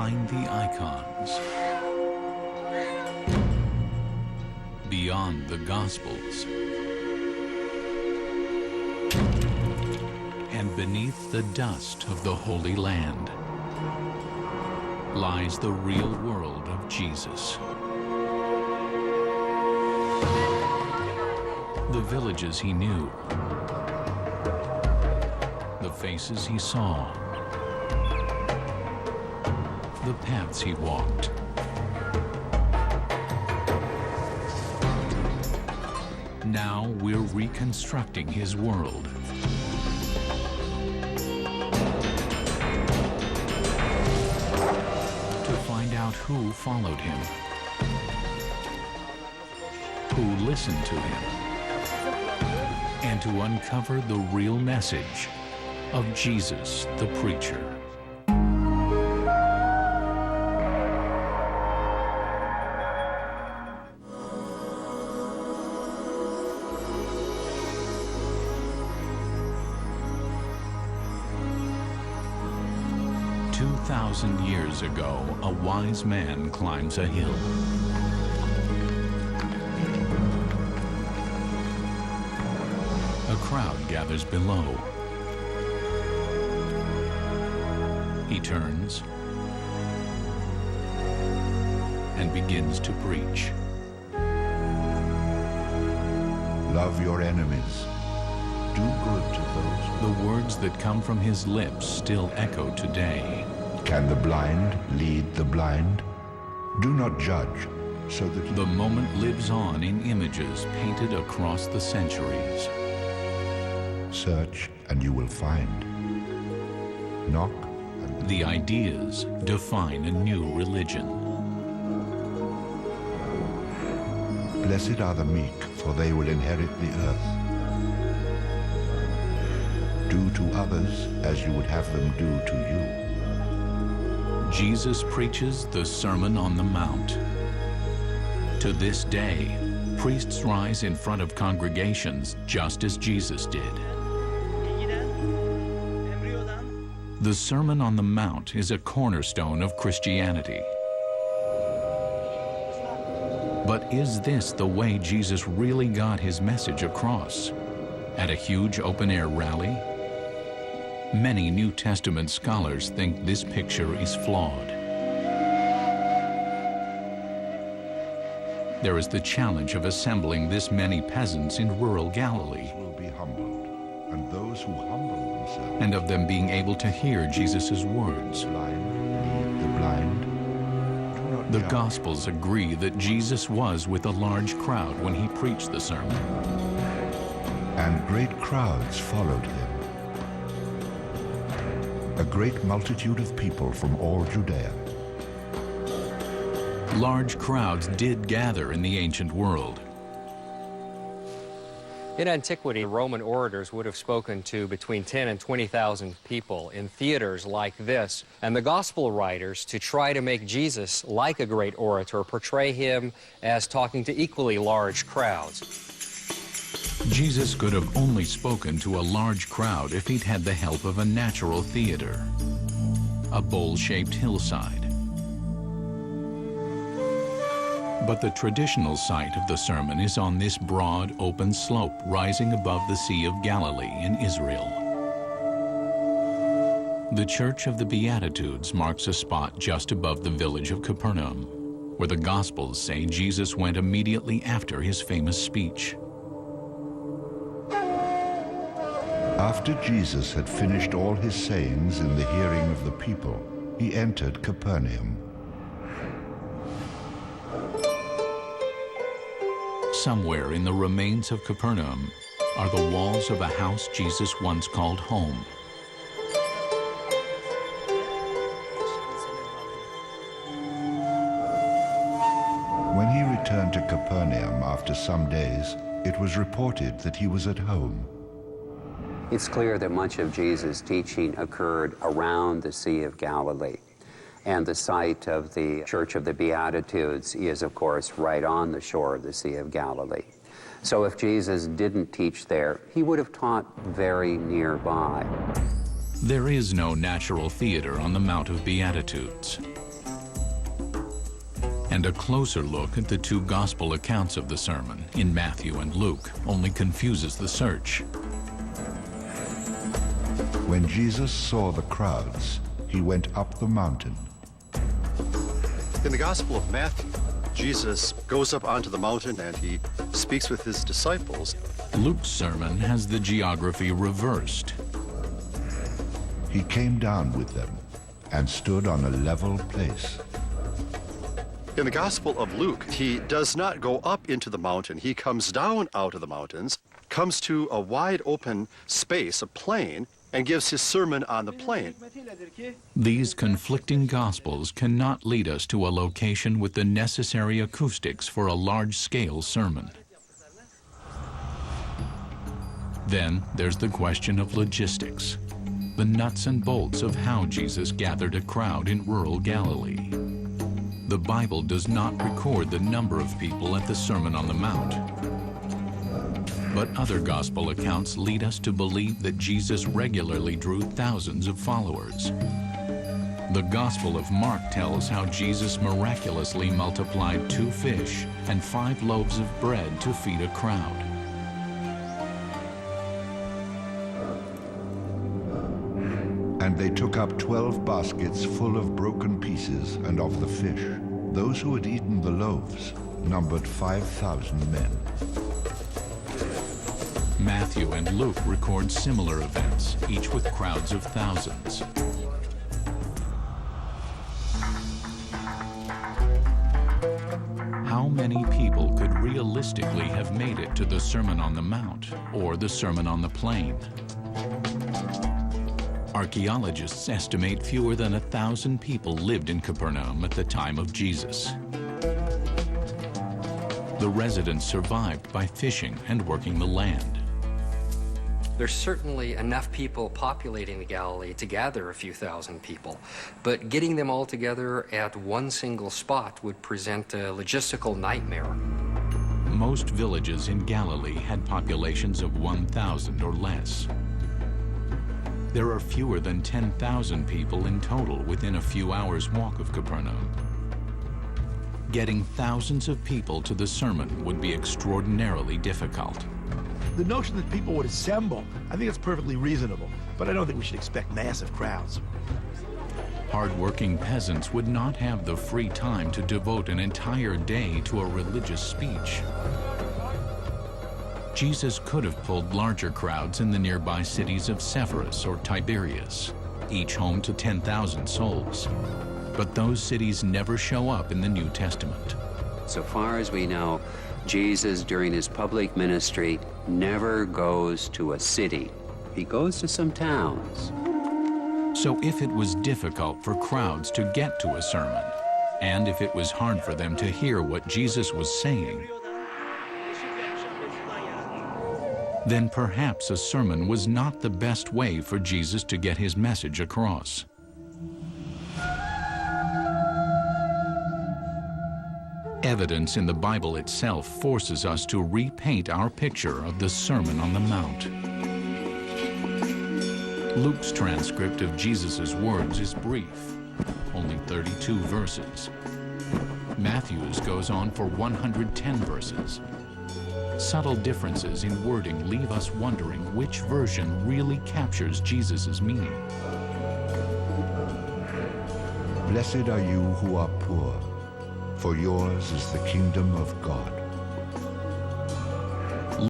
behind the icons, beyond the Gospels, and beneath the dust of the Holy Land lies the real world of Jesus. The villages he knew, the faces he saw, the paths he walked. Now we're reconstructing his world. To find out who followed him, who listened to him, and to uncover the real message of Jesus the preacher. Years ago, a wise man climbs a hill. A crowd gathers below. He turns and begins to preach. Love your enemies. Do good to those. The words that come from his lips still echo today. Can the blind lead the blind? Do not judge, so that the moment lives on in images painted across the centuries. Search and you will find. Knock and the ideas define a new religion. Blessed are the meek, for they will inherit the earth. Do to others as you would have them do to you. Jesus preaches the Sermon on the Mount. To this day, priests rise in front of congregations just as Jesus did. The Sermon on the Mount is a cornerstone of Christianity. But is this the way Jesus really got his message across? At a huge open-air rally? Many New Testament scholars think this picture is flawed. There is the challenge of assembling this many peasants in rural Galilee, will be humbled, and those who humble themselves, and of them being able to hear Jesus' words. blind lead the blind. Do not The judge. Gospels agree that Jesus was with a large crowd when he preached the sermon. And great crowds followed him. A great multitude of people from all Judea. Large crowds did gather in the ancient world. In antiquity, Roman orators would have spoken to between 10 and 20,000 people in theaters like this. And the gospel writers, to try to make Jesus like a great orator, portray him as talking to equally large crowds. Jesus could have only spoken to a large crowd if he'd had the help of a natural theater, a bowl-shaped hillside. But the traditional site of the sermon is on this broad, open slope rising above the Sea of Galilee in Israel. The Church of the Beatitudes marks a spot just above the village of Capernaum, where the Gospels say Jesus went immediately after his famous speech. After Jesus had finished all his sayings in the hearing of the people, he entered Capernaum. Somewhere in the remains of Capernaum are the walls of a house Jesus once called home. When he returned to Capernaum after some days, it was reported that he was at home. It's clear that much of Jesus' teaching occurred around the Sea of Galilee. And the site of the Church of the Beatitudes is, of course, right on the shore of the Sea of Galilee. So if Jesus didn't teach there, he would have taught very nearby. There is no natural theater on the Mount of Beatitudes. And a closer look at the two gospel accounts of the sermon in Matthew and Luke only confuses the search. When Jesus saw the crowds, he went up the mountain. In the Gospel of Matthew, Jesus goes up onto the mountain and he speaks with his disciples. Luke's sermon has the geography reversed. He came down with them and stood on a level place. In the Gospel of Luke, he does not go up into the mountain. He comes down out of the mountains, comes to a wide open space, a plain, and gives his sermon on the plain. These conflicting gospels cannot lead us to a location with the necessary acoustics for a large-scale sermon. Then there's the question of logistics, the nuts and bolts of how Jesus gathered a crowd in rural Galilee. The Bible does not record the number of people at the Sermon on the Mount. But other gospel accounts lead us to believe that Jesus regularly drew thousands of followers. The Gospel of Mark tells how Jesus miraculously multiplied 2 fish and 5 loaves of bread to feed a crowd. And they took up 12 baskets full of broken pieces and of the fish. Those who had eaten the loaves numbered 5,000 men. Matthew and Luke record similar events, each with crowds of thousands. How many people could realistically have made it to the Sermon on the Mount or the Sermon on the Plain? Archaeologists estimate fewer than 1,000 people lived in Capernaum at the time of Jesus. The residents survived by fishing and working the land. There's certainly enough people populating the Galilee to gather a few thousand people, but getting them all together at one single spot would present a logistical nightmare. Most villages in Galilee had populations of 1,000 or less. There are fewer than 10,000 people in total within a few hours' walk of Capernaum. Getting thousands of people to the sermon would be extraordinarily difficult. The notion that people would assemble, I think it's perfectly reasonable, but I don't think we should expect massive crowds. Hard-working peasants would not have the free time to devote an entire day to a religious speech. Jesus could have pulled larger crowds in the nearby cities of Sepphoris or Tiberias, each home to 10,000 souls. But those cities never show up in the New Testament. So far as we know, Jesus, during his public ministry, never goes to a city. He goes to some towns. So if it was difficult for crowds to get to a sermon, and if it was hard for them to hear what Jesus was saying, then perhaps a sermon was not the best way for Jesus to get his message across. Evidence in the Bible itself forces us to repaint our picture of the Sermon on the Mount. Luke's transcript of Jesus' words is brief, only 32 verses. Matthew's goes on for 110 verses. Subtle differences in wording leave us wondering which version really captures Jesus' meaning. Blessed are you who are poor, for yours is the kingdom of God.